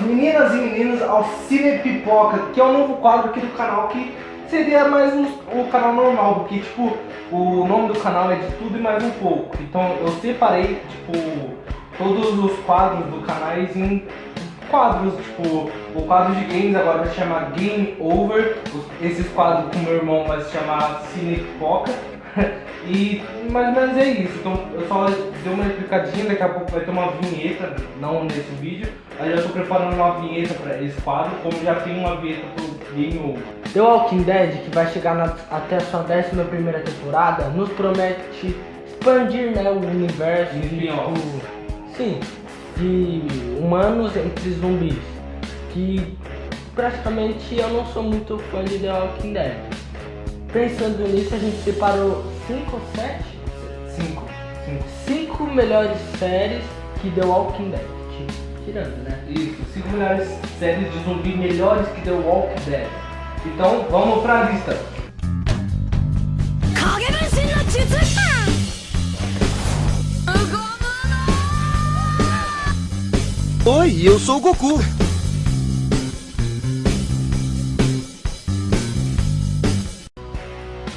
Bem-vindos, meninas e meninos, ao Cine Pipoca, que é um novo quadro aqui do canal, que seria mais o canal normal, porque, tipo, o nome do canal é de tudo e mais um pouco. Então eu separei, tipo, todos os quadros do canal em quadros, tipo, o quadro de games agora vai se chamar Game Over, esses quadros com meu irmão vai se chamar Cine Pipoca. E mais ou menos é isso, então eu só dei uma explicadinha, daqui a pouco vai ter uma vinheta, não nesse vídeo, mas já estou preparando uma vinheta para esse quadro, como já tem uma vinheta pro Game Over. The Walking Dead, que vai chegar até a sua 11ª temporada, nos promete expandir, né, o universo de humanos entre zumbis, que praticamente eu não sou muito fã de The Walking Dead. Pensando nisso, a gente separou 5 ou 7? 5 melhores séries que The Walking Dead. Tirando, né? Isso, 5 melhores séries de zumbi melhores que The Walking Dead. Então, vamos pra lista. Oi, eu sou o Goku.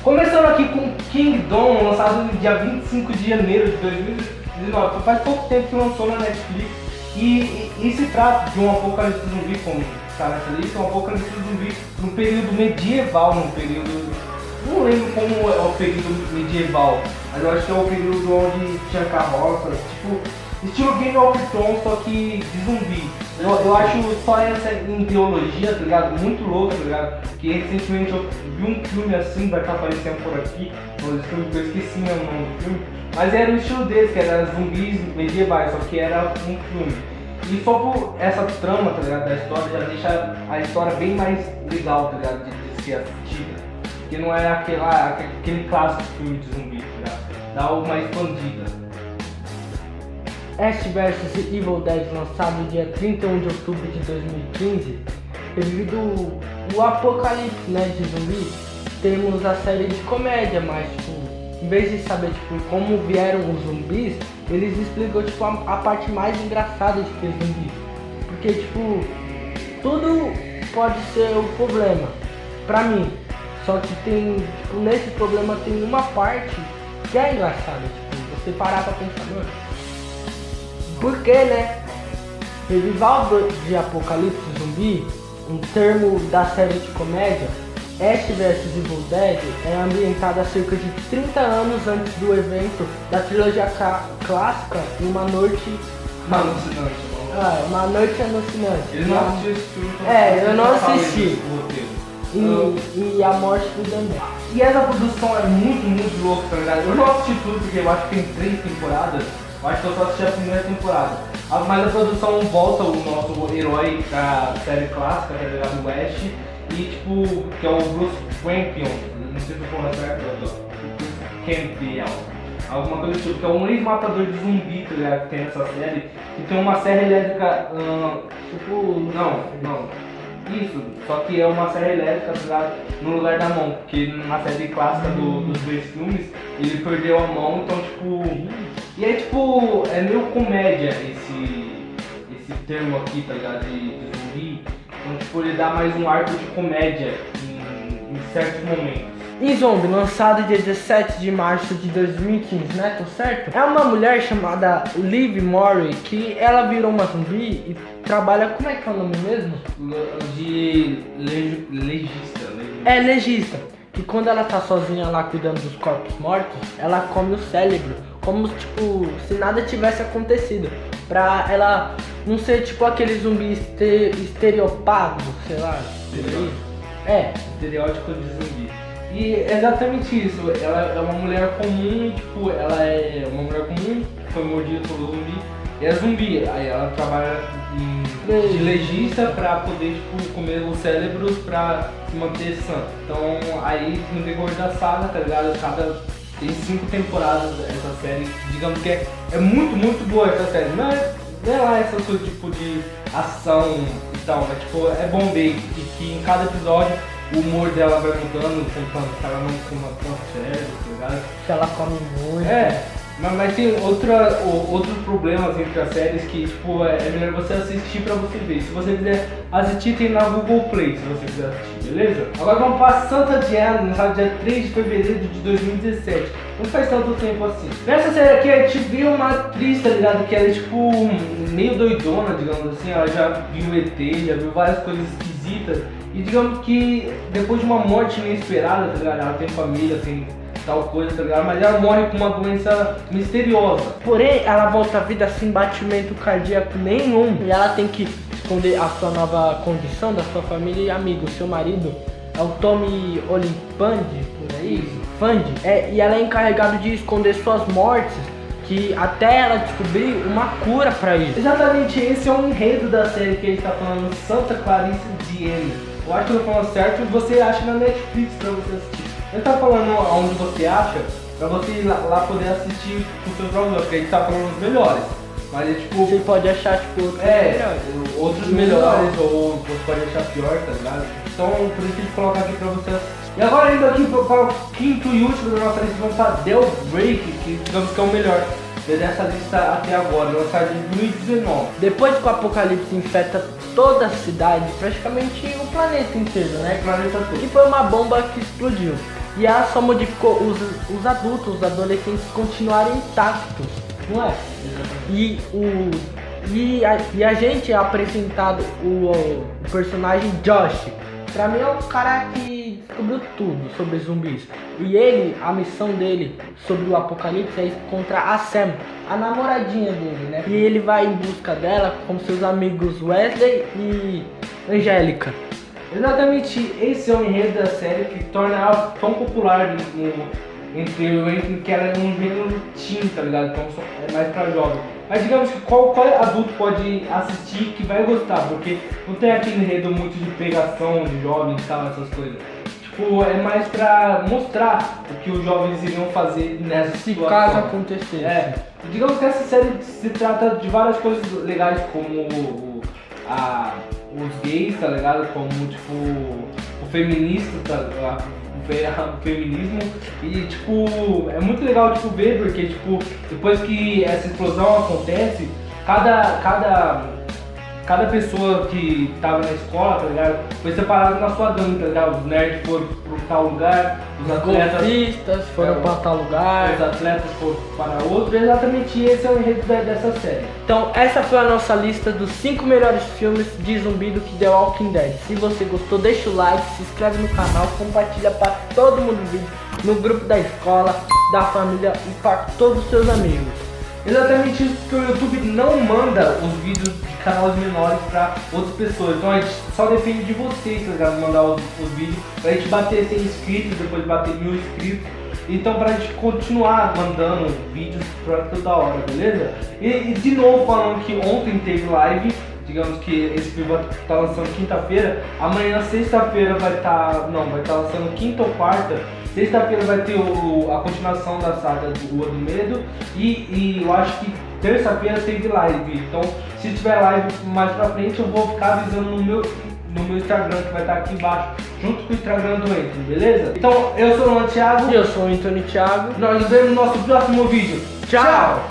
Começando aqui com Kingdom, lançado no dia 25 de janeiro de 2019. Faz pouco tempo que lançou na Netflix. E se trata de um apocalipse zumbi, como está nessa lista, um apocalipse zumbi num período medieval, não lembro como é o período medieval, mas eu acho que é o período onde tinha carroças, tipo, estilo Game of Thrones, só que de zumbi. Eu acho só essa ideologia, tá ligado? Muito louca, tá ligado? Que recentemente eu vi um filme assim, vai estar aparecendo por aqui, eu esqueci o nome do filme, mas era o estilo desse, que era zumbis medievais, só que era um filme. E só por essa trama, tá ligado, da história, já deixa a história bem mais legal, tá ligado, de ser assistida. Que não é aquele clássico filme de zumbi, tá ligado? Dá uma expandida. Ash vs Evil Dead, lançado no dia 31 de outubro de 2015, devido ao apocalipse, né, de zumbi, temos a série de comédia, mas tipo, em vez de saber tipo, como vieram os zumbis, eles explicam tipo, a parte mais engraçada de ter zumbis. Porque tipo, tudo pode ser o problema, pra mim. Só que tem, tipo, nesse problema tem uma parte que é engraçada, tipo, você parar pra pensar, mano. Porque, né, Revival de Apocalipse Zumbi, um termo da série de comédia, Ash vs Evil Dead é ambientada a cerca de 30 anos antes do evento da trilogia clássica Uma Noite Alucinante. Uma Noite Alucinante. Ele não assistiu esse filme. Eu não assisti. E a morte do Daniel. E essa produção é muito louca, tá ligado? Eu não assisti tudo porque eu acho que tem 3 temporadas. Eu acho que eu só assisti a primeira temporada. Mas a produção volta o nosso herói da série clássica, tá ligado? O Ash. E tipo, que é o Bruce Campion. Não sei se eu falo certo, Campion. Alguma coisa tipo, que é um ex-matador de zumbi, tá ligado? Que tem essa série. E tem uma serra elétrica, não. Isso, só que é uma serra elétrica, tá ligado? No lugar da mão, porque na série clássica dos 2 filmes, ele perdeu a mão, então tipo... E é tipo, é meio comédia esse termo aqui, tá ligado? De zumbi. Então tipo, ele dá mais um arco de comédia em certos momentos. E Zombie, lançado dia 17 de março de 2015, né? Tô certo? É uma mulher chamada Liv Morley, que ela virou uma zumbi e trabalha, como é que é o nome mesmo? De legista. É, legista. Que quando ela tá sozinha lá cuidando dos corpos mortos, ela come o cérebro, como tipo, se nada tivesse acontecido. Pra ela não ser tipo aquele zumbi estereopado, sei lá. Estereótipo de zumbi. E é exatamente isso, ela é uma mulher comum, tipo, ela é uma mulher comum, foi mordida pelo zumbi, e é zumbi, aí ela trabalha de legista pra poder, tipo, comer os cérebros pra se manter sã. Então, aí no decorrer da saga, tá ligado, tem 5 temporadas essa série, digamos que é muito boa essa série, não é lá essa coisa tipo de ação e tal, mas tipo, é bom ver que em cada episódio o humor dela vai mudando, contando se ela não coma tanto cérebro, tá ligado? Que ela come muito. Mas tem outros problemas entre as séries que, tipo, é melhor você assistir pra você ver. Se você quiser assistir, tem na Google Play, se você quiser assistir, beleza? Agora vamos pra Santa Diana, no dia 3 de fevereiro de 2017. Não faz tanto tempo assim. Nessa série aqui, a gente viu uma atriz, tá ligado? Que ela é, tipo, meio doidona, digamos assim. Ela já viu ET, já viu várias coisas esquisitas. E digamos que depois de uma morte inesperada, tá ligado? Ela tem família, tem tal coisa, tá ligado? Mas ela morre com uma doença misteriosa. Porém, ela volta à vida sem batimento cardíaco nenhum. E ela tem que esconder a sua nova condição da sua família e amigos. Seu marido é o Tommy Olimpandi, por aí, Fandi. E ela é encarregada de esconder suas mortes, que até ela descobrir uma cura pra isso. Exatamente, esse é o enredo da série que a gente tá falando, Santa Clarissa Diana. Eu acho que eu tô falando certo e você acha na Netflix pra você assistir. Eu tá falando aonde você acha, pra você ir lá poder assistir com seus browser, porque a gente tá falando os melhores. Mas é tipo. Você pode achar tipo outros melhores, ou você pode achar pior, tá ligado? Então por isso a gente coloca aqui pra você assistir. E agora indo aqui para o quinto e último da nossa lista, vamos para Del Break, que digamos que é o melhor dessa lista até agora, lançado em 2019. Depois que o apocalipse infecta toda a cidade, praticamente o planeta inteiro, né? O planeta todo. Que foi uma bomba que explodiu. E ela só modificou os adultos, os adolescentes continuarem intactos, não é? E a gente é apresentado o personagem Josh. Pra mim é um cara que descobriu tudo sobre zumbis. E ele, a missão dele sobre o apocalipse é encontrar a Sam, a namoradinha dele, né? E ele vai em busca dela com seus amigos Wesley e Angélica. Exatamente, esse é o enredo da série que torna ela tão popular entre que ela é um gênero teen, tá ligado? Então é mais pra jovem. Mas digamos que qual adulto pode assistir que vai gostar, porque não tem aquele enredo muito de pegação de jovens e tal, essas coisas. Tipo, é mais pra mostrar o que os jovens iriam fazer nessa situação. Caso acontecer. Digamos que essa série se trata de várias coisas legais, como os gays, tá ligado? Como tipo o feminista, tá ligado? O feminismo. E tipo, é muito legal tipo, ver, porque tipo, depois que essa explosão acontece, cada pessoa que tava na escola, tá ligado? Foi separado na sua gangue, tá ligado? Os nerds foram pro tal lugar, os atletas golfistas foram para tal lugar, os atletas foram para outro. Exatamente esse é o enredo dessa série. Então essa foi a nossa lista dos 5 melhores filmes de zumbi do que The Walking Dead. Se você gostou, deixa o like, se inscreve no canal, compartilha para todo mundo o vídeo, no grupo da escola, da família e para todos os seus amigos. Exatamente isso, porque o YouTube não manda os vídeos de canais menores pra outras pessoas. Então a gente só depende de vocês, tá ligado? Mandar os vídeos pra gente bater 100 inscritos, depois bater 1000 inscritos. Então pra gente continuar mandando vídeos pra toda hora, beleza? E de novo falando que ontem teve live. Digamos que esse vídeo vai estar lançando quinta-feira. Amanhã, sexta-feira, vai estar lançando quinta ou quarta. Sexta-feira vai ter a continuação da saga do Rua do Medo. E eu acho que terça-feira teve live. Então, se tiver live mais pra frente, eu vou ficar avisando no meu Instagram, que vai estar aqui embaixo, junto com o Instagram do Anthony, beleza? Então, eu sou o Luan Thiago. E eu sou o Anthony Thiago. Nós nos vemos no nosso próximo vídeo. Tchau!